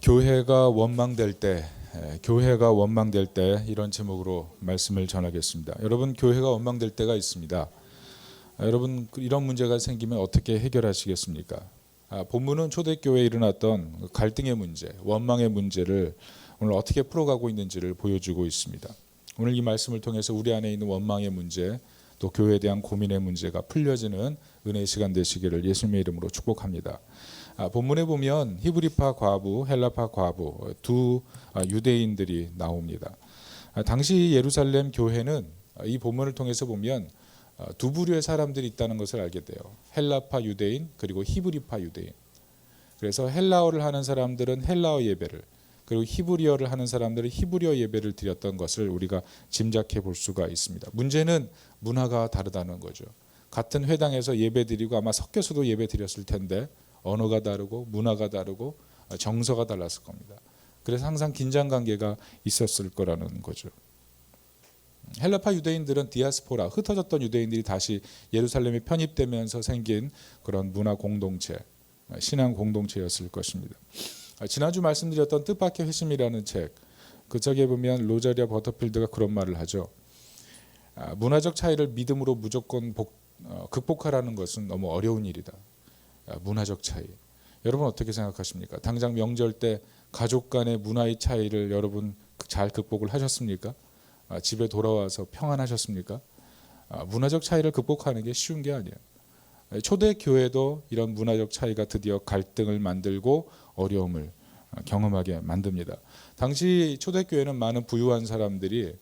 교회가 원망될 때, 교회가 원망될 때 이런 제목으로 말씀을 전하겠습니다. 여러분, 교회가 원망될 때가 있습니다. 여러분, 이런 문제가 생기면 어떻게 해결하시겠습니까? 본문은 초대교회에 일어났던 갈등의 문제, 원망의 문제를 오늘 어떻게 풀어가고 있는지를 보여주고 있습니다. 오늘 이 말씀을 통해서 우리 안에 있는 원망의 문제, 또 교회에 대한 고민의 문제가 풀려지는 은혜의 시간 되시기를 예수님의 이름으로 축복합니다. 본문에 보면 히브리파 과부, 헬라파 과부 두 유대인들이 나옵니다. 당시 예루살렘 교회는 이 본문을 통해서 보면 두 부류의 사람들이 있다는 것을 알게 돼요. 헬라파 유대인 그리고 히브리파 유대인. 그래서 헬라어를 하는 사람들은 헬라어 예배를, 그리고 히브리어를 하는 사람들은 히브리어 예배를 드렸던 것을 우리가 짐작해 볼 수가 있습니다. 문제는 문화가 다르다는 거죠. 같은 회당에서 예배 드리고 아마 섞여서도 예배 드렸을 텐데 언어가 다르고 문화가 다르고 정서가 달랐을 겁니다. 그래서 항상 긴장 관계가 있었을 거라는 거죠. 헬라파 유대인들은 디아스포라, 흩어졌던 유대인들이 다시 예루살렘에 편입되면서 생긴 그런 문화 공동체, 신앙 공동체였을 것입니다. 지난주 말씀드렸던 뜻밖의 회심이라는 책, 그 책에 보면 로자리아 버터필드가 그런 말을 하죠. 문화적 차이를 믿음으로 무조건 극복하라는 것은 너무 어려운 일이다. 문화적 차이. 여러분 어떻게 생각하십니까? 당장 명절 때 가족 간의 문화의 차이를 여러분 잘 극복을 하셨습니까? 집에 돌아와서 평안하셨습니까? 문화적 차이를 극복하는 게 쉬운 게 아니에요. 초대 교회도 이런 문화적 차이가 드디어 갈등을 만들고 어려움을 경험하게 만듭니다. 당시 초대 교회는 많은 부유한 사람들이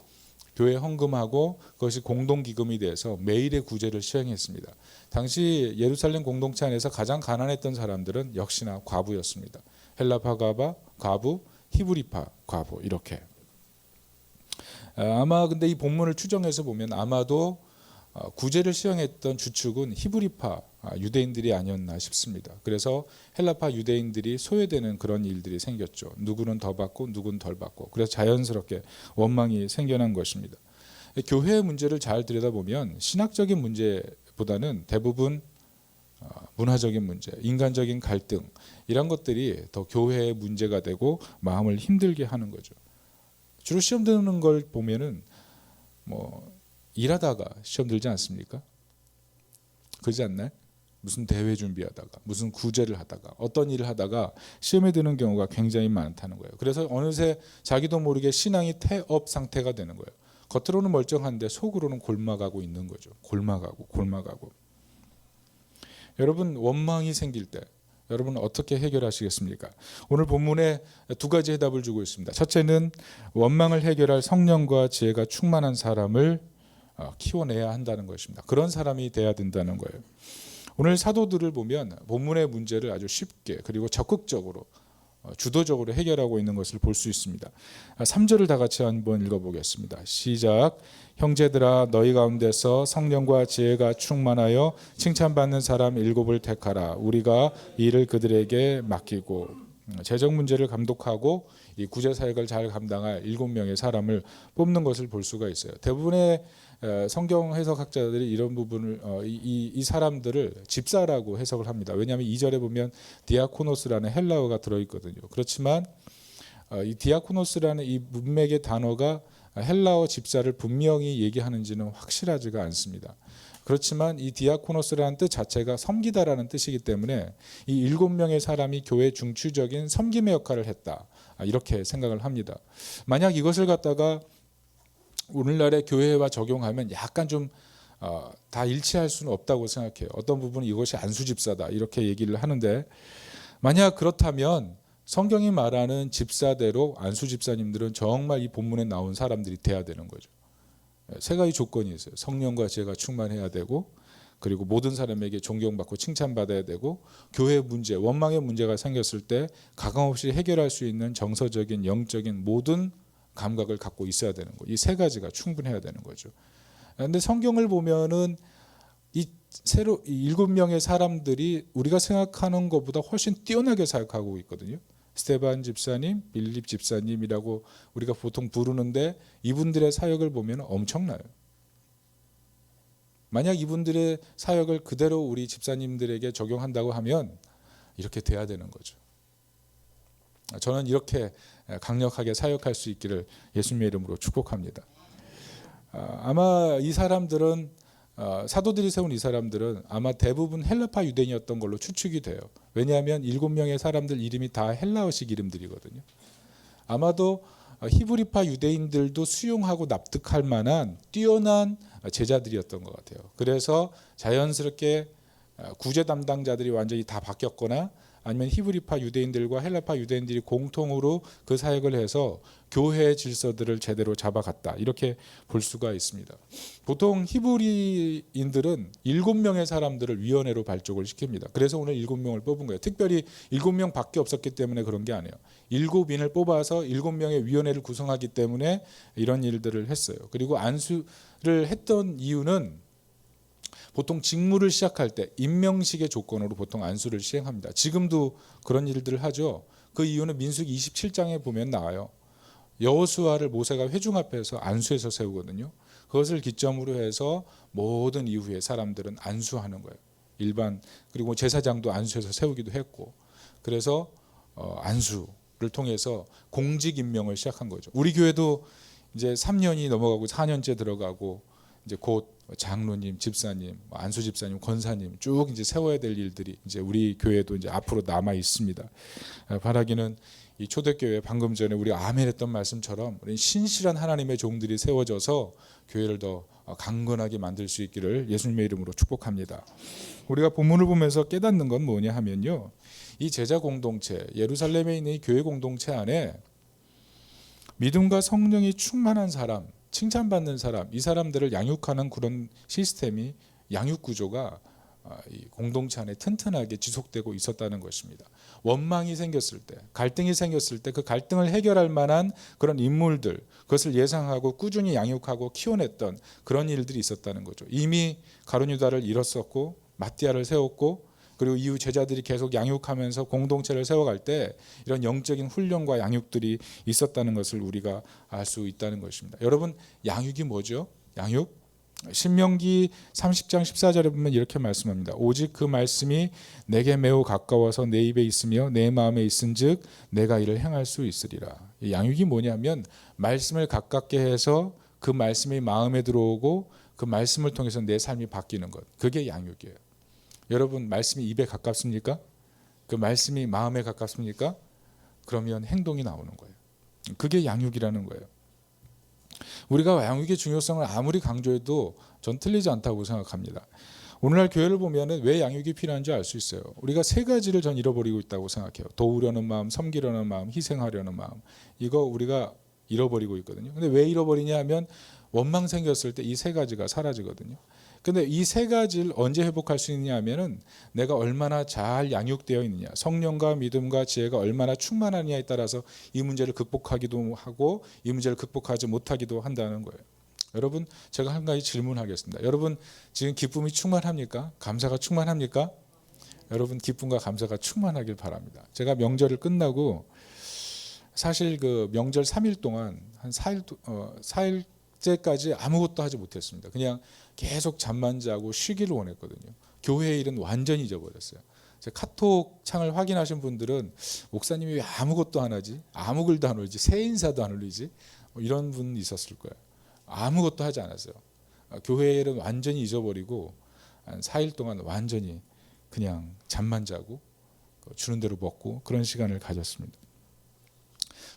교회 헌금하고 그것이 공동기금이 돼서 매일의 구제를 시행했습니다. 당시 예루살렘 공동체 안에서 가장 가난했던 사람들은 역시나 과부였습니다. 헬라파 과부, 히브리파 과부 이렇게. 아마 근데 이 본문을 추정해서 보면 아마도 구제를 시행했던 주축은 히브리파 유대인들이 아니었나 싶습니다. 그래서 헬라파 유대인들이 소외되는 그런 일들이 생겼죠. 누구는 더 받고 누구는 덜 받고. 그래서 자연스럽게 원망이 생겨난 것입니다. 교회의 문제를 잘 들여다보면 신학적인 문제보다는 대부분 문화적인 문제, 인간적인 갈등 이런 것들이 더 교회의 문제가 되고 마음을 힘들게 하는 거죠. 주로 시험 드는 걸 보면은 일하다가 시험 들지 않습니까? 그러지 않나요? 무슨 대회 준비하다가 무슨 구제를 하다가 어떤 일을 하다가 시험에 드는 경우가 굉장히 많다는 거예요. 그래서 어느새 자기도 모르게 신앙이 태업 상태가 되는 거예요. 겉으로는 멀쩡한데 속으로는 골마가고 있는 거죠. 골마가고. 여러분 원망이 생길 때 여러분 어떻게 해결하시겠습니까? 오늘 본문에 두 가지 해답을 주고 있습니다. 첫째는 원망을 해결할 성령과 지혜가 충만한 사람을 키워내야 한다는 것입니다. 그런 사람이 돼야 된다는 거예요. 오늘 사도들을 보면 본문의 문제를 아주 쉽게 그리고 적극적으로 주도적으로 해결하고 있는 것을 볼 수 있습니다. 3절을 다 같이 한번 읽어보겠습니다. 시작. 형제들아 너희 가운데서 성령과 지혜가 충만하여 칭찬받는 사람 7을 택하라. 우리가 이 일을 그들에게 맡기고. 재정 문제를 감독하고 이 구제 사역을 잘 감당할 7명의 사람을 뽑는 것을 볼 수가 있어요. 대부분의 성경 해석학자들이 이런 부분을 이 사람들을 집사라고 해석을 합니다. 왜냐하면 2절에 보면 디아코노스라는 헬라어가 들어있거든요. 그렇지만 이 디아코노스라는 이 문맥의 단어가 헬라어 집사를 분명히 얘기하는지는 확실하지가 않습니다. 그렇지만 이 디아코노스라는 뜻 자체가 섬기다라는 뜻이기 때문에 이 7명의 사람이 교회 중추적인 섬김의 역할을 했다. 이렇게 생각을 합니다. 만약 이것을 갖다가 오늘날의 교회와 적용하면 약간 좀 다 일치할 수는 없다고 생각해요. 어떤 부분은 이것이 안수집사다 이렇게 얘기를 하는데 만약 그렇다면 성경이 말하는 집사대로 안수집사님들은 정말 이 본문에 나온 사람들이 돼야 되는 거죠. 세 가지 조건이 있어요. 성령과 지혜가 충만해야 되고 그리고 모든 사람에게 존경받고 칭찬받아야 되고 교회 문제, 원망의 문제가 생겼을 때 가감없이 해결할 수 있는 정서적인 영적인 모든 감각을 갖고 있어야 되는 거예요. 이 세 가지가 충분해야 되는 거죠. 그런데 성경을 보면은 이 7명의 사람들이 우리가 생각하는 것보다 훨씬 뛰어나게 사역하고 있거든요. 스테반 집사님, 빌립 집사님이라고 우리가 보통 부르는데 이분들의 사역을 보면 엄청나요. 만약 이분들의 사역을 그대로 우리 집사님들에게 적용한다고 하면 이렇게 돼야 되는 거죠. 저는 이렇게 강력하게 사역할 수 있기를 예수님의 이름으로 축복합니다. 아마 이 사람들은 사도들이 세운 이 사람들은 아마 대부분 헬라파 유대인이었던 걸로 추측이 돼요. 왜냐하면 7명의 사람들 이름이 다 헬라어식 이름들이거든요. 아마도 히브리파 유대인들도 수용하고 납득할 만한 뛰어난 제자들이었던 것 같아요. 그래서 자연스럽게 구제 담당자들이 완전히 다 바뀌었거나 아니면 히브리파 유대인들과 헬라파 유대인들이 공통으로 그 사역을 해서 교회 질서들을 제대로 잡아갔다, 이렇게 볼 수가 있습니다. 보통 히브리인들은 7명의 사람들을 위원회로 발족을 시킵니다. 그래서 오늘 7명을 뽑은 거예요. 특별히 7명밖에 없었기 때문에 그런 게 아니에요. 7인을 뽑아서 7명의 위원회를 구성하기 때문에 이런 일들을 했어요. 그리고 안수를 했던 이유는 보통 직무를 시작할 때 임명식의 조건으로 보통 안수를 시행합니다. 지금도 그런 일들을 하죠. 그 이유는 민수기 27장에 보면 나와요. 여호수아를 모세가 회중 앞에서 안수해서 세우거든요. 그것을 기점으로 해서 모든 이후에 사람들은 안수하는 거예요. 일반, 그리고 제사장도 안수해서 세우기도 했고, 그래서 안수를 통해서 공직 임명을 시작한 거죠. 우리 교회도 이제 3년이 넘어가고 4년째 들어가고 이제 곧 장로님, 집사님, 안수 집사님, 권사님 쭉 이제 세워야 될 일들이 이제 우리 교회도 이제 앞으로 남아 있습니다. 바라기는 이 초대교회 방금 전에 우리 아멘했던 말씀처럼 우리 신실한 하나님의 종들이 세워져서 교회를 더 강건하게 만들 수 있기를 예수님의 이름으로 축복합니다. 우리가 본문을 보면서 깨닫는 건 뭐냐 하면요, 이 제자 공동체, 예루살렘에 있는 이 교회 공동체 안에 믿음과 성령이 충만한 사람, 칭찬받는 사람, 이 사람들을 양육하는 그런 시스템이, 양육 구조가 이 공동체 안에 튼튼하게 지속되고 있었다는 것입니다. 원망이 생겼을 때, 갈등이 생겼을 때 그 갈등을 해결할 만한 그런 인물들, 그것을 예상하고 꾸준히 양육하고 키워냈던 그런 일들이 있었다는 거죠. 이미 가룟 유다를 잃었었고 마띠아를 세웠고, 그리고 이후 제자들이 계속 양육하면서 공동체를 세워갈 때 이런 영적인 훈련과 양육들이 있었다는 것을 우리가 알 수 있다는 것입니다. 여러분, 양육이 뭐죠? 양육? 신명기 30장 14절에 보면 이렇게 말씀합니다. 오직 그 말씀이 내게 매우 가까워서 내 입에 있으며 내 마음에 있은즉 내가 이를 행할 수 있으리라. 이 양육이 뭐냐면 말씀을 가깝게 해서 그 말씀이 마음에 들어오고 그 말씀을 통해서 내 삶이 바뀌는 것, 그게 양육이에요. 여러분, 말씀이 입에 가깝습니까? 그 말씀이 마음에 가깝습니까? 그러면 행동이 나오는 거예요. 그게 양육이라는 거예요. 우리가 양육의 중요성을 아무리 강조해도 전 틀리지 않다고 생각합니다. 오늘날 교회를 보면 왜 양육이 필요한지 알 수 있어요. 우리가 세 가지를 전 잃어버리고 있다고 생각해요. 도우려는 마음, 섬기려는 마음, 희생하려는 마음. 이거 우리가 잃어버리고 있거든요. 근데 왜 잃어버리냐 하면 원망 생겼을 때 이 세 가지가 사라지거든요. 근데 이 세 가지를 언제 회복할 수 있느냐 하면은 내가 얼마나 잘 양육되어 있느냐, 성령과 믿음과 지혜가 얼마나 충만하느냐에 따라서 이 문제를 극복하기도 하고 이 문제를 극복하지 못하기도 한다는 거예요. 여러분, 제가 한 가지 질문하겠습니다. 여러분, 지금 기쁨이 충만합니까? 감사가 충만합니까? 여러분, 기쁨과 감사가 충만하길 바랍니다. 제가 명절을 끝나고 사실 그 명절 3일 동안 한 4일째까지 아무것도 하지 못했습니다. 그냥 계속 잠만 자고 쉬기를 원했거든요. 교회 일은 완전히 잊어버렸어요. 제 카톡 창을 확인하신 분들은 목사님이 왜 아무것도 안 하지? 아무 글도 안 올리지? 새 인사도 안 올리지? 이런 분 있었을 거예요. 아무것도 하지 않았어요. 교회 일은 완전히 잊어버리고 한 4일 동안 완전히 그냥 잠만 자고 주는 대로 먹고 그런 시간을 가졌습니다.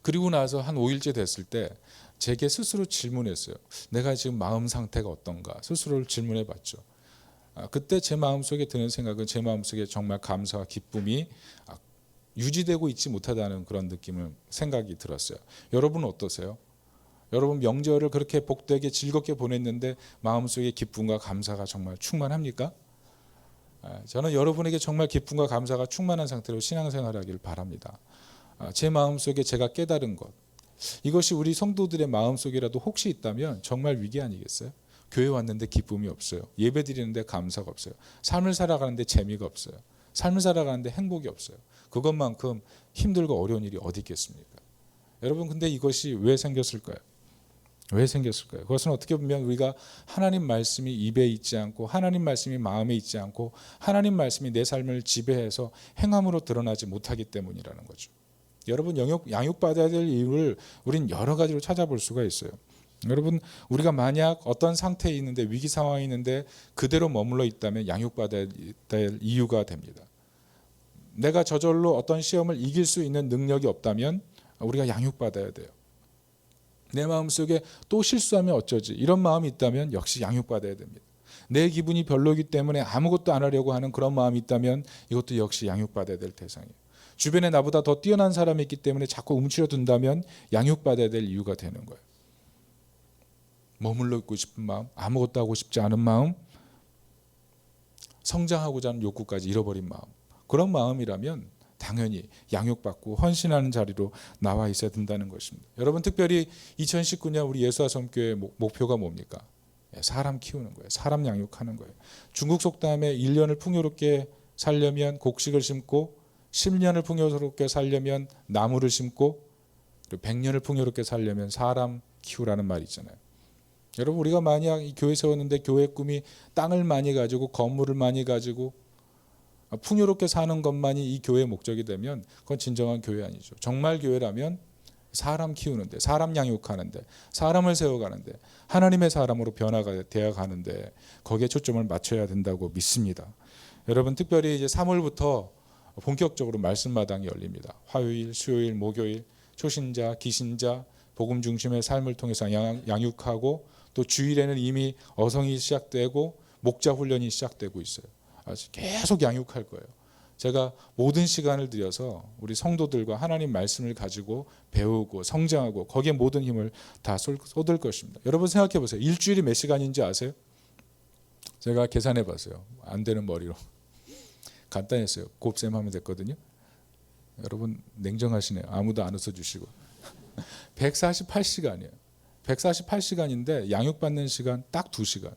그리고 나서 한 5일째 됐을 때 제게 스스로 질문했어요. 내가 지금 마음 상태가 어떤가? 스스로를 질문해 봤죠. 그때 제 마음속에 드는 생각은 제 마음속에 정말 감사와 기쁨이 유지되고 있지 못하다는 그런 생각이 들었어요. 여러분은 어떠세요? 여러분, 명절을 그렇게 복되게 즐겁게 보냈는데 마음속에 기쁨과 감사가 정말 충만합니까? 저는 여러분에게 정말 기쁨과 감사가 충만한 상태로 신앙생활하기를 바랍니다. 제 마음속에 제가 깨달은 것, 이것이 우리 성도들의 마음속이라도 혹시 있다면 정말 위기 아니겠어요? 교회 왔는데 기쁨이 없어요. 예배 드리는데 감사가 없어요. 삶을 살아가는데 재미가 없어요. 삶을 살아가는데 행복이 없어요. 그것만큼 힘들고 어려운 일이 어디 있겠습니까? 여러분, 근데 이것이 왜 생겼을까요? 왜 생겼을까요? 그것은 어떻게 보면 우리가 하나님 말씀이 입에 있지 않고 하나님 말씀이 마음에 있지 않고 하나님 말씀이 내 삶을 지배해서 행함으로 드러나지 못하기 때문이라는 거죠. 여러분 양육받아야 될 이유를 우린 여러 가지로 찾아볼 수가 있어요. 여러분 우리가 만약 어떤 상태에 있는데 위기 상황에 있는데 그대로 머물러 있다면 양육받아야 될 이유가 됩니다. 내가 저절로 어떤 시험을 이길 수 있는 능력이 없다면 우리가 양육받아야 돼요. 내 마음속에 또 실수하면 어쩌지 이런 마음이 있다면 역시 양육받아야 됩니다. 내 기분이 별로이기 때문에 아무것도 안 하려고 하는 그런 마음이 있다면 이것도 역시 양육받아야 될 대상이에요. 주변에 나보다 더 뛰어난 사람이 있기 때문에 자꾸 움츠려 둔다면 양육받아야 될 이유가 되는 거예요. 머물러 있고 싶은 마음, 아무것도 하고 싶지 않은 마음, 성장하고자 하는 욕구까지 잃어버린 마음, 그런 마음이라면 당연히 양육받고 헌신하는 자리로 나와 있어야 된다는 것입니다. 여러분 특별히 2019년 우리 예수와 섬교의 목표가 뭡니까? 사람 키우는 거예요. 사람 양육하는 거예요. 중국 속담에 1년을 풍요롭게 살려면 곡식을 심고 10년을 풍요롭게 살려면 나무를 심고 그리고 100년을 풍요롭게 살려면 사람 키우라는 말이 있잖아요. 여러분 우리가 만약 이 교회 세웠는데 교회 꿈이 땅을 많이 가지고 건물을 많이 가지고 풍요롭게 사는 것만이 이 교회의 목적이 되면 그건 진정한 교회 아니죠. 정말 교회라면 사람 키우는데, 사람 양육하는데, 사람을 세워가는데, 하나님의 사람으로 변화가 되어가는데 거기에 초점을 맞춰야 된다고 믿습니다. 여러분 특별히 이제 3월부터 본격적으로 말씀마당이 열립니다. 화요일, 수요일, 목요일 초신자, 기신자, 복음 중심의 삶을 통해서 양육하고 또 주일에는 이미 어성이 시작되고 목자 훈련이 시작되고 있어요. 계속 양육할 거예요. 제가 모든 시간을 들여서 우리 성도들과 하나님 말씀을 가지고 배우고 성장하고 거기에 모든 힘을 다 쏟을 것입니다. 여러분 생각해 보세요. 일주일이 몇 시간인지 아세요? 제가 계산해 봤어요. 안 되는 머리로. 간단했어요. 곱셈 하면 됐거든요. 여러분 냉정하시네요. 아무도 안 웃어주시고. 148시간이에요. 148시간인데 양육받는 시간 딱 2시간.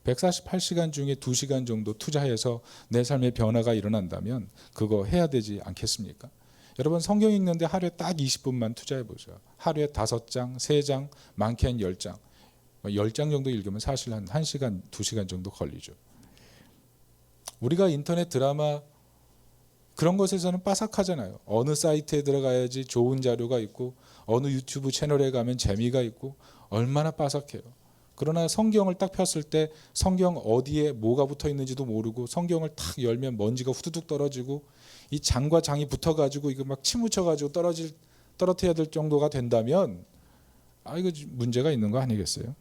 148시간 중에 2시간 정도 투자해서 내 삶의 변화가 일어난다면 그거 해야 되지 않겠습니까? 여러분 성경 읽는데 하루에 딱 20분만 투자해 보세요. 하루에 5장, 3장, 많게는 10장. 10장 정도 읽으면 사실 한 1시간, 2시간 정도 걸리죠. 우리가 인터넷 드라마 그런 것에서는 빠삭하잖아요. 어느 사이트에 들어가야지 좋은 자료가 있고 어느 유튜브 채널에 가면 재미가 있고 얼마나 빠삭해요. 그러나 성경을 딱 폈을 때 성경 어디에 뭐가 붙어 있는지도 모르고 성경을 탁 열면 먼지가 후두둑 떨어지고 이 장과 장이 붙어가지고 이거 막 침 묻혀가지고 떨어뜨려야 될 정도가 된다면 이거 문제가 있는 거 아니겠어요?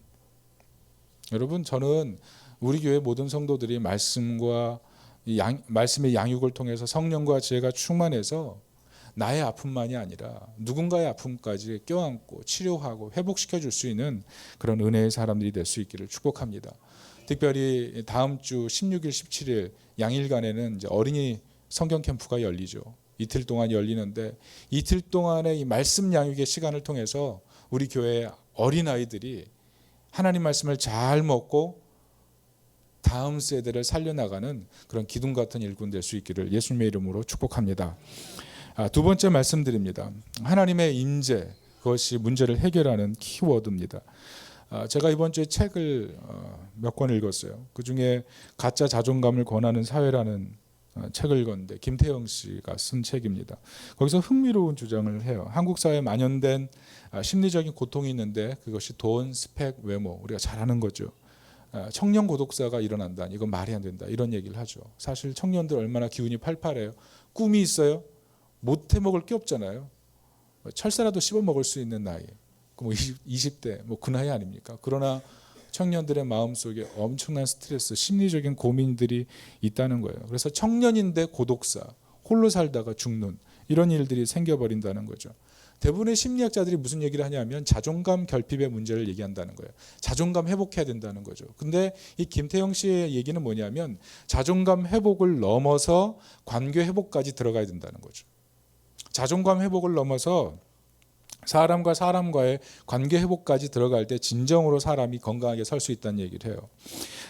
여러분 저는 우리 교회 모든 성도들이 말씀과 말씀의 양육을 통해서 성령과 지혜가 충만해서 나의 아픔만이 아니라 누군가의 아픔까지 껴안고 치료하고 회복시켜 줄 수 있는 그런 은혜의 사람들이 될 수 있기를 축복합니다. 특별히 다음 주 16일, 17일 양일간에는 이제 어린이 성경 캠프가 열리죠. 이틀 동안 열리는데 이틀 동안의 이 말씀 양육의 시간을 통해서 우리 교회 어린아이들이 하나님 말씀을 잘 먹고 다음 세대를 살려나가는 그런 기둥 같은 일꾼 될 수 있기를 예수님의 이름으로 축복합니다. 두 번째 말씀드립니다. 하나님의 임재, 그것이 문제를 해결하는 키워드입니다. 제가 이번 주에 책을 몇 권 읽었어요. 그중에 가짜 자존감을 권하는 사회라는 책을 읽었는데 김태형 씨가 쓴 책입니다. 거기서 흥미로운 주장을 해요. 한국 사회에 만연된 심리적인 고통이 있는데 그것이 돈, 스펙, 외모, 우리가 잘 아는 거죠. 청년 고독사가 일어난다. 이건 말이 안 된다. 이런 얘기를 하죠. 사실 청년들 얼마나 기운이 팔팔해요. 꿈이 있어요. 못 해먹을 게 없잖아요. 철사라도 씹어 먹을 수 있는 나이. 뭐 20대 뭐 그 나이 아닙니까? 그러나 청년들의 마음속에 엄청난 스트레스, 심리적인 고민들이 있다는 거예요. 그래서 청년인데 고독사, 홀로 살다가 죽는 이런 일들이 생겨버린다는 거죠. 대부분의 심리학자들이 무슨 얘기를 하냐면 자존감 결핍의 문제를 얘기한다는 거예요. 자존감 회복해야 된다는 거죠. 근데 이 김태형 씨의 얘기는 뭐냐면 자존감 회복을 넘어서 관계 회복까지 들어가야 된다는 거죠. 자존감 회복을 넘어서 사람과 사람과의 관계 회복까지 들어갈 때 진정으로 사람이 건강하게 설 수 있다는 얘기를 해요.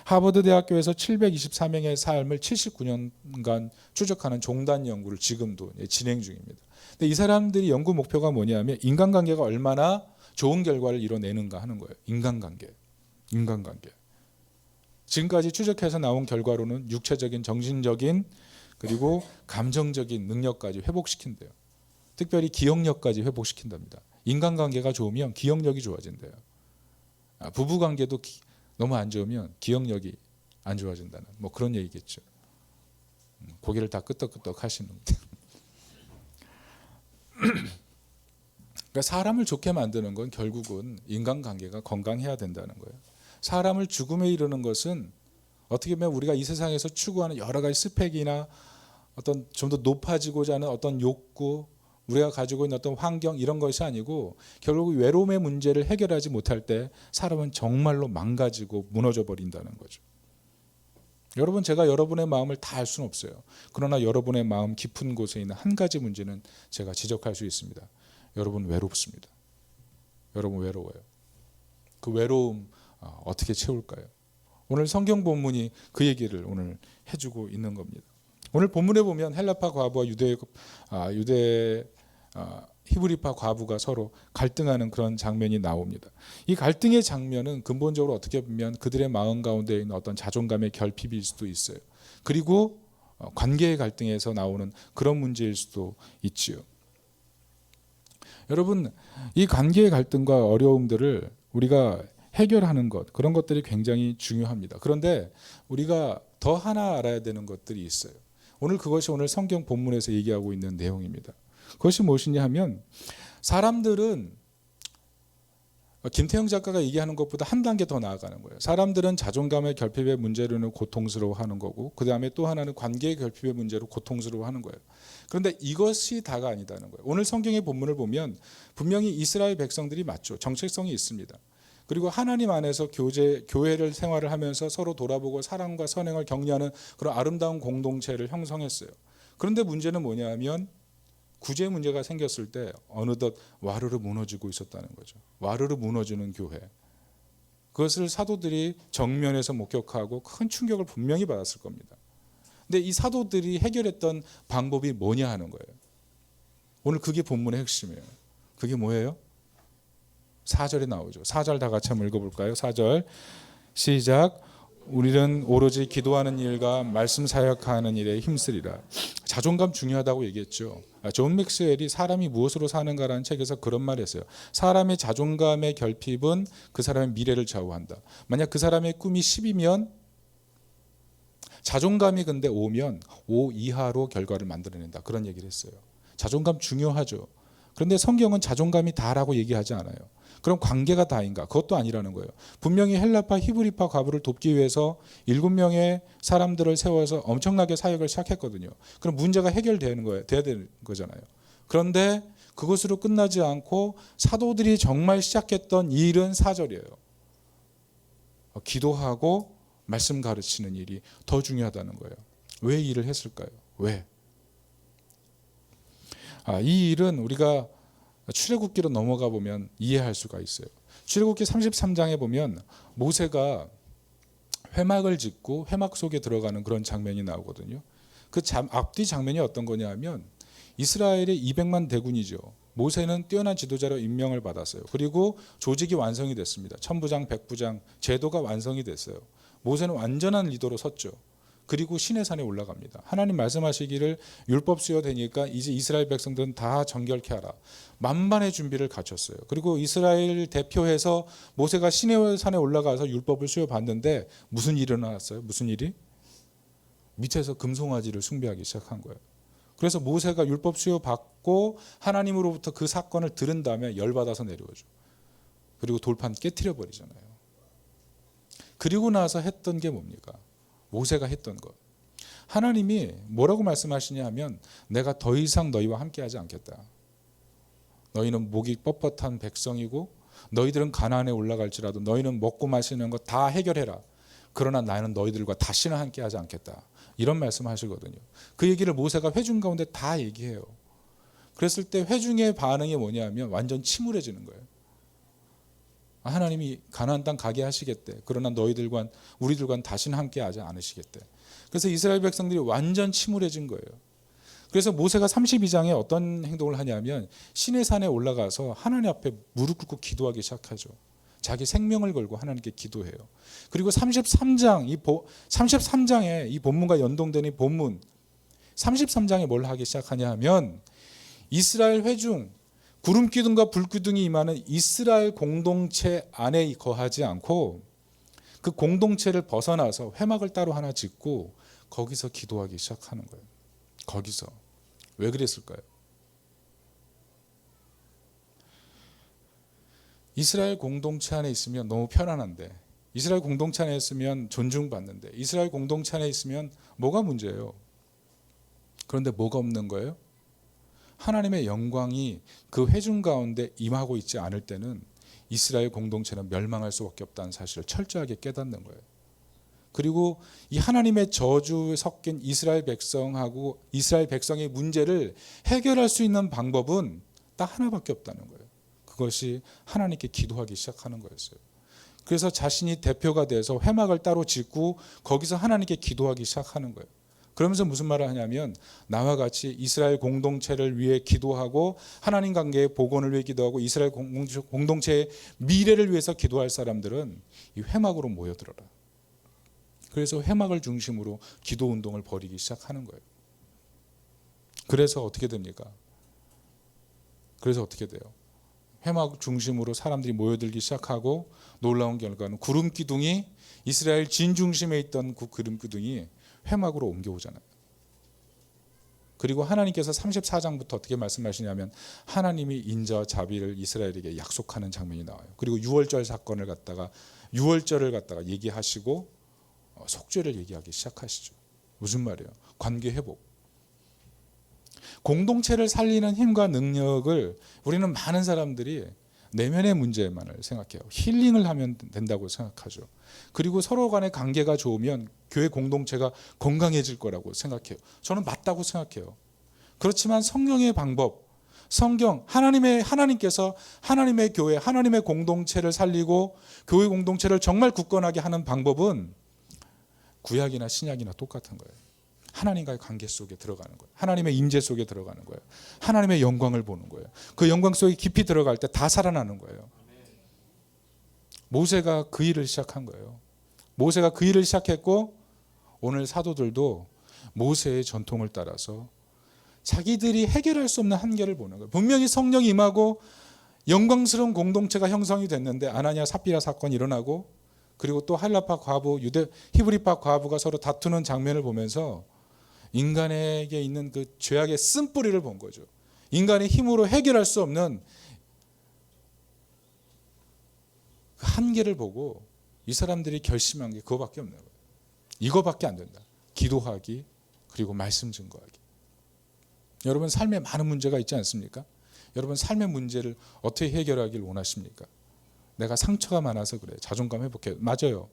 하버드 대학교에서 724명의 삶을 79년간 추적하는 종단 연구를 지금도 진행 중입니다. 근데 이 사람들이 연구 목표가 뭐냐면 인간관계가 얼마나 좋은 결과를 이뤄내는가 하는 거예요. 인간관계. 지금까지 추적해서 나온 결과로는 육체적인, 정신적인 그리고 감정적인 능력까지 회복시킨대요. 특별히 기억력까지 회복시킨답니다. 인간관계가 좋으면 기억력이 좋아진대요. 부부관계도 너무 안 좋으면 기억력이 안 좋아진다는 뭐 그런 얘기겠죠. 고개를 다 끄덕끄덕 하시는 그러니까 사람을 좋게 만드는 건 결국은 인간관계가 건강해야 된다는 거예요. 사람을 죽음에 이르는 것은 어떻게 보면 우리가 이 세상에서 추구하는 여러 가지 스펙이나 어떤 좀 더 높아지고자 하는 어떤 욕구, 우리가 가지고 있는 어떤 환경 이런 것이 아니고 결국 외로움의 문제를 해결하지 못할 때 사람은 정말로 망가지고 무너져 버린다는 거죠. 여러분, 제가 여러분의 마음을 다 알 수는 없어요. 그러나 여러분의 마음 깊은 곳에 있는 한 가지 문제는 제가 지적할 수 있습니다. 여러분 외롭습니다. 여러분 외로워요. 그 외로움 어떻게 채울까요? 오늘 성경 본문이 그 얘기를 오늘 해주고 있는 겁니다. 오늘 본문에 보면 헬라파 과부와 유대 히브리파 과부가 서로 갈등하는 그런 장면이 나옵니다. 이 갈등의 장면은 근본적으로 어떻게 보면 그들의 마음 가운데 있는 어떤 자존감의 결핍일 수도 있어요. 그리고 관계의 갈등에서 나오는 그런 문제일 수도 있지요. 여러분, 이 관계의 갈등과 어려움들을 우리가 해결하는 것, 그런 것들이 굉장히 중요합니다. 그런데 우리가 더 하나 알아야 되는 것들이 있어요. 그것이 오늘 성경 본문에서 얘기하고 있는 내용입니다. 그것이 무엇이냐 하면 사람들은 김태형 작가가 얘기하는 것보다 한 단계 더 나아가는 거예요. 사람들은 자존감의 결핍의 문제로는 고통스러워하는 거고 그 다음에 또 하나는 관계의 결핍의 문제로 고통스러워하는 거예요. 그런데 이것이 다가 아니다는 거예요. 오늘 성경의 본문을 보면 분명히 이스라엘 백성들이 맞죠. 정체성이 있습니다. 그리고 하나님 안에서 교회를 생활을 하면서 서로 돌아보고 사랑과 선행을 격려하는 그런 아름다운 공동체를 형성했어요. 그런데 문제는 뭐냐 하면 구제 문제가 생겼을 때 어느덧 와르르 무너지고 있었다는 거죠. 와르르 무너지는 교회. 그것을 사도들이 정면에서 목격하고 큰 충격을 분명히 받았을 겁니다. 근데 이 사도들이 해결했던 방법이 뭐냐 하는 거예요. 오늘 그게 본문의 핵심이에요. 그게 뭐예요? 4절에 나오죠. 4절 다 같이 한번 읽어볼까요? 4절 시작. 우리는 오로지 기도하는 일과 말씀 사역하는 일에 힘쓰리라. 자존감 중요하다고 얘기했죠. 존 맥스웰이 사람이 무엇으로 사는가라는 책에서 그런 말을 했어요. 사람의 자존감의 결핍은 그 사람의 미래를 좌우한다. 만약 그 사람의 꿈이 10이면 자존감이 근데 5면 5 이하로 결과를 만들어낸다. 그런 얘기를 했어요. 자존감 중요하죠. 그런데 성경은 자존감이 다라고 얘기하지 않아요. 그럼 관계가 다인가? 그것도 아니라는 거예요. 분명히 헬라파 히브리파 과부를 돕기 위해서 7명의 사람들을 세워서 엄청나게 사역을 시작했거든요. 그럼 문제가 해결되는 거예요. 돼야 되는 거잖아요. 그런데 그것으로 끝나지 않고 사도들이 정말 시작했던 일은 4절이에요. 기도하고 말씀 가르치는 일이 더 중요하다는 거예요. 왜 이 일을 했을까요? 왜? 이 일은 우리가 출애굽기로 넘어가 보면 이해할 수가 있어요. 출애굽기 33장에 보면 모세가 회막을 짓고 회막 속에 들어가는 그런 장면이 나오거든요. 그 앞뒤 장면이 어떤 거냐 하면 이스라엘의 200만 대군이죠. 모세는 뛰어난 지도자로 임명을 받았어요. 그리고 조직이 완성이 됐습니다. 천부장, 백부장 제도가 완성이 됐어요. 모세는 완전한 리더로 섰죠. 그리고 시내산에 올라갑니다. 하나님 말씀하시기를 율법 수여되니까 이제 이스라엘 백성들은 다 정결케 하라. 만반의 준비를 갖췄어요. 그리고 이스라엘 대표해서 모세가 시내산에 올라가서 율법을 수여받는데 무슨 일이 일어났어요? 무슨 일이? 밑에서 금송아지를 숭배하기 시작한 거예요. 그래서 모세가 율법 수여받고 하나님으로부터 그 사건을 들은 다음에 열받아서 내려오죠. 그리고 돌판 깨트려 버리잖아요. 그리고 나서 했던 게 뭡니까? 모세가 했던 것. 하나님이 뭐라고 말씀하시냐 하면 내가 더 이상 너희와 함께하지 않겠다. 너희는 목이 뻣뻣한 백성이고 너희들은 가나안에 올라갈지라도 너희는 먹고 마시는 거 다 해결해라. 그러나 나는 너희들과 다시는 함께하지 않겠다. 이런 말씀하시거든요. 그 얘기를 모세가 회중 가운데 다 얘기해요. 그랬을 때 회중의 반응이 뭐냐면 완전 침울해지는 거예요. 하나님이 가나안 땅 가게 하시겠대. 그러나 너희들과 우리들과는 다시는 함께하지 않으시겠대. 그래서 이스라엘 백성들이 완전 침울해진 거예요. 그래서 모세가 32장에 어떤 행동을 하냐면 시내산에 올라가서 하나님 앞에 무릎 꿇고 기도하기 시작하죠. 자기 생명을 걸고 하나님께 기도해요. 그리고 33장에 이 본문과 연동되는 본문 33장에 뭘 하기 시작하냐 하면 이스라엘 회중, 구름 기둥과 불 기둥이 임하는 이스라엘 공동체 안에 거하지 않고 그 공동체를 벗어나서 회막을 따로 하나 짓고 거기서 기도하기 시작하는 거예요. 거기서. 왜 그랬을까요? 이스라엘 공동체 안에 있으면 너무 편안한데, 이스라엘 공동체 안에 있으면 존중받는데, 이스라엘 공동체 안에 있으면 뭐가 문제예요? 그런데 뭐가 없는 거예요? 하나님의 영광이 그 회중 가운데 임하고 있지 않을 때는 이스라엘 공동체는 멸망할 수밖에 없다는 사실을 철저하게 깨닫는 거예요. 그리고 이 하나님의 저주 섞인 이스라엘 백성하고 이스라엘 백성의 문제를 해결할 수 있는 방법은 딱 하나밖에 없다는 거예요. 그것이 하나님께 기도하기 시작하는 거였어요. 그래서 자신이 대표가 돼서 회막을 따로 짓고 거기서 하나님께 기도하기 시작하는 거예요. 그러면서 무슨 말을 하냐면 나와 같이 이스라엘 공동체를 위해 기도하고 하나님 관계의 복원을 위해 기도하고 이스라엘 공동체의 미래를 위해서 기도할 사람들은 이 회막으로 모여들어라. 그래서 회막을 중심으로 기도 운동을 벌이기 시작하는 거예요. 그래서 어떻게 됩니까? 그래서 어떻게 돼요? 회막 중심으로 사람들이 모여들기 시작하고 놀라운 결과는 구름 기둥이 이스라엘 진 중심에 있던 그 구름 기둥이 회막으로 옮겨오잖아요. 그리고 하나님께서 34장부터 어떻게 말씀하시냐면 하나님이 인자와 자비를 이스라엘에게 약속하는 장면이 나와요. 그리고 유월절 사건을 갖다가 유월절을 갖다가 얘기하시고 속죄를 얘기하기 시작하시죠. 무슨 말이에요? 관계 회복. 공동체를 살리는 힘과 능력을 우리는 많은 사람들이 내면의 문제만을 생각해요. 힐링을 하면 된다고 생각하죠. 그리고 서로 간의 관계가 좋으면 교회 공동체가 건강해질 거라고 생각해요. 저는 맞다고 생각해요. 그렇지만 성령의 방법, 성경, 하나님께서 하나님의 교회, 하나님의 공동체를 살리고 교회 공동체를 정말 굳건하게 하는 방법은 구약이나 신약이나 똑같은 거예요. 하나님과의 관계 속에 들어가는 거예요. 하나님의 임재 속에 들어가는 거예요. 하나님의 영광을 보는 거예요. 그 영광 속에 깊이 들어갈 때 다 살아나는 거예요. 모세가 그 일을 시작한 거예요. 모세가 그 일을 시작했고 오늘 사도들도 모세의 전통을 따라서 자기들이 해결할 수 없는 한계를 보는 거예요. 분명히 성령이 임하고 영광스러운 공동체가 형성이 됐는데 아나니아 삽비라 사건이 일어나고 그리고 또 할라파 과부, 히브리파 과부가 서로 다투는 장면을 보면서 인간에게 있는 그 죄악의 쓴뿌리를 본 거죠. 인간의 힘으로 해결할 수 없는 그 한계를 보고 이 사람들이 결심한 게 그거밖에 없는 거예요. 이거밖에 안 된다. 기도하기 그리고 말씀 증거하기. 여러분 삶에 많은 문제가 있지 않습니까? 여러분 삶의 문제를 어떻게 해결하길 원하십니까? 내가 상처가 많아서 그래. 자존감 회복해. 맞아요.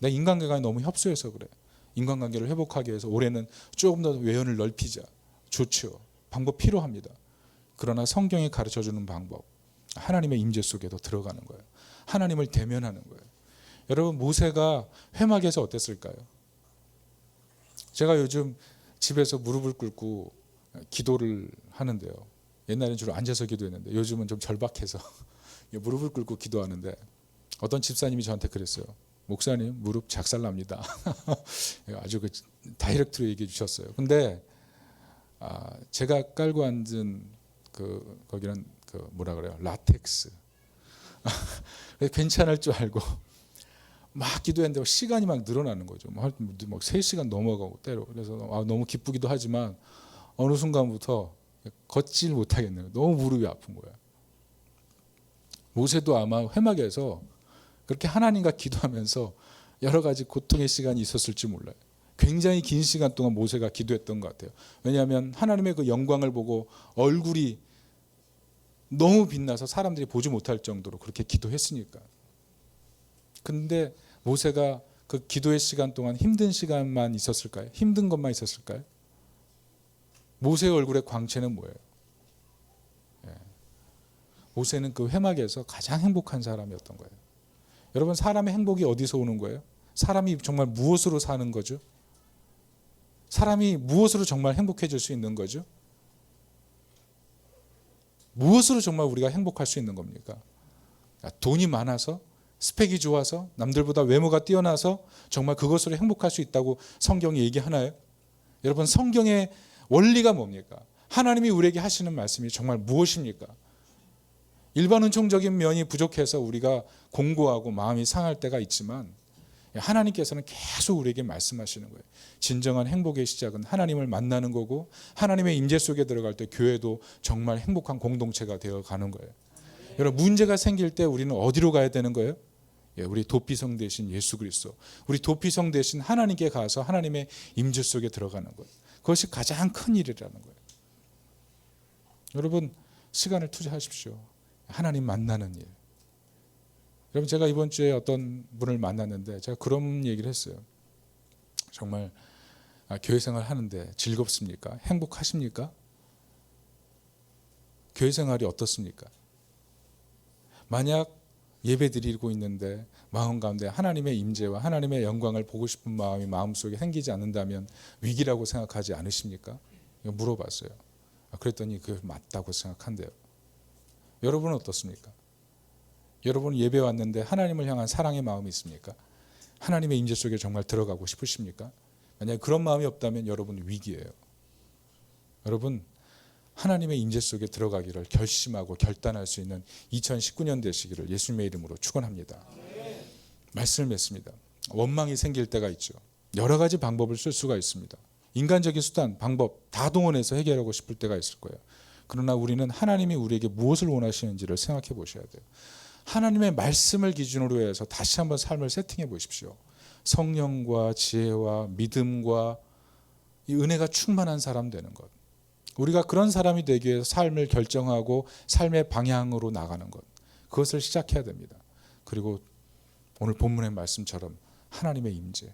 내 인간관계가 너무 협소해서 그래. 인간관계를 회복하기 위해서 올해는 조금 더 외연을 넓히자. 좋죠. 방법 필요합니다. 그러나 성경이 가르쳐주는 방법, 하나님의 임재 속에도 들어가는 거예요. 하나님을 대면하는 거예요. 여러분 모세가 회막에서 어땠을까요? 제가 요즘 집에서 무릎을 꿇고 기도를 하는데요. 옛날엔 주로 앉아서 기도했는데 요즘은 좀 절박해서 무릎을 꿇고 기도하는데 어떤 집사님이 저한테 그랬어요. 목사님 무릎 작살납니다. 아주 그 다이렉트로 얘기해 주셨어요. 근데 제가 깔고 앉은 거기는 뭐라 그래요? 라텍스. 괜찮을 줄 알고 막 기도했는데 시간이 막 늘어나는 거죠. 막 3시간 넘어가고 때로. 그래서 너무 기쁘기도 하지만 어느 순간부터 걷질 못하겠네요. 너무 무릎이 아픈 거예요. 모세도 아마 회막에서 그렇게 하나님과 기도하면서 여러 가지 고통의 시간이 있었을지 몰라요. 굉장히 긴 시간 동안 모세가 기도했던 것 같아요. 왜냐하면 하나님의 그 영광을 보고 얼굴이 너무 빛나서 사람들이 보지 못할 정도로 그렇게 기도했으니까. 근데 모세가 그 기도의 시간 동안 힘든 시간만 있었을까요? 힘든 것만 있었을까요? 모세의 얼굴의 광채는 뭐예요? 모세는 그 회막에서 가장 행복한 사람이었던 거예요. 여러분 사람의 행복이 어디서 오는 거예요? 사람이 정말 무엇으로 사는 거죠? 사람이 무엇으로 정말 행복해질 수 있는 거죠? 무엇으로 정말 우리가 행복할 수 있는 겁니까? 돈이 많아서? 스펙이 좋아서? 남들보다 외모가 뛰어나서? 정말 그것으로 행복할 수 있다고 성경이 얘기하나요? 여러분 성경의 원리가 뭡니까? 하나님이 우리에게 하시는 말씀이 정말 무엇입니까? 일반 은총적인 면이 부족해서 우리가 공고하고 마음이 상할 때가 있지만 하나님께서는 계속 우리에게 말씀하시는 거예요. 진정한 행복의 시작은 하나님을 만나는 거고 하나님의 임재 속에 들어갈 때 교회도 정말 행복한 공동체가 되어 가는 거예요. 여러분, 문제가 생길 때 우리는 어디로 가야 되는 거예요? 우리 도피성 되신 예수 그리스도, 우리 도피성 되신 하나님께 가서 하나님의 임재 속에 들어가는 거예요. 그것이 가장 큰 일이라는 거예요. 여러분, 시간을 투자하십시오. 하나님 만나는 일. 여러분, 제가 이번 주에 어떤 분을 만났는데 제가 그런 얘기를 했어요. 정말 교회 생활 하는데 즐겁습니까? 행복하십니까? 교회 생활이 어떻습니까? 만약 예배 드리고 있는데 마음 가운데 하나님의 임재와 하나님의 영광을 보고 싶은 마음이 마음속에 생기지 않는다면 위기라고 생각하지 않으십니까? 물어봤어요. 그랬더니 그게 맞다고 생각한대요. 여러분은 어떻습니까? 여러분 예배 왔는데 하나님을 향한 사랑의 마음이 있습니까? 하나님의 임재 속에 정말 들어가고 싶으십니까? 만약 그런 마음이 없다면 여러분은 위기예요. 여러분, 하나님의 임재 속에 들어가기를 결심하고 결단할 수 있는 2019년 되시기를 예수님의 이름으로 축원합니다. 말씀을 맺습니다. 원망이 생길 때가 있죠. 여러 가지 방법을 쓸 수가 있습니다. 인간적인 수단, 방법 다 동원해서 해결하고 싶을 때가 있을 거예요. 그러나 우리는 하나님이 우리에게 무엇을 원하시는지를 생각해 보셔야 돼요. 하나님의 말씀을 기준으로 해서 다시 한번 삶을 세팅해 보십시오. 성령과 지혜와 믿음과 이 은혜가 충만한 사람 되는 것. 우리가 그런 사람이 되기 위해서 삶을 결정하고 삶의 방향으로 나가는 것. 그것을 시작해야 됩니다. 그리고 오늘 본문의 말씀처럼 하나님의 임재.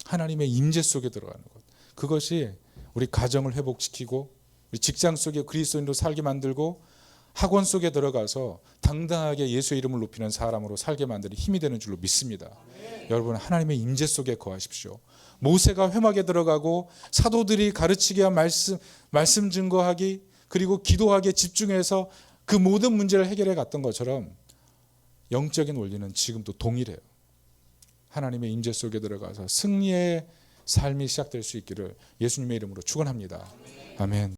하나님의 임재 속에 들어가는 것. 그것이 우리 가정을 회복시키고 우리 직장 속에 그리스도인으로 살게 만들고 학원 속에 들어가서 당당하게 예수의 이름을 높이는 사람으로 살게 만드는 힘이 되는 줄로 믿습니다. 여러분, 하나님의 임재 속에 거하십시오. 모세가 회막에 들어가고 사도들이 가르치게 한 말씀 증거하기 그리고 기도하기에 집중해서 그 모든 문제를 해결해 갔던 것처럼 영적인 원리는 지금도 동일해요. 하나님의 임재 속에 들어가서 승리의 삶이 시작될 수 있기를 예수님의 이름으로 축원합니다. 아멘.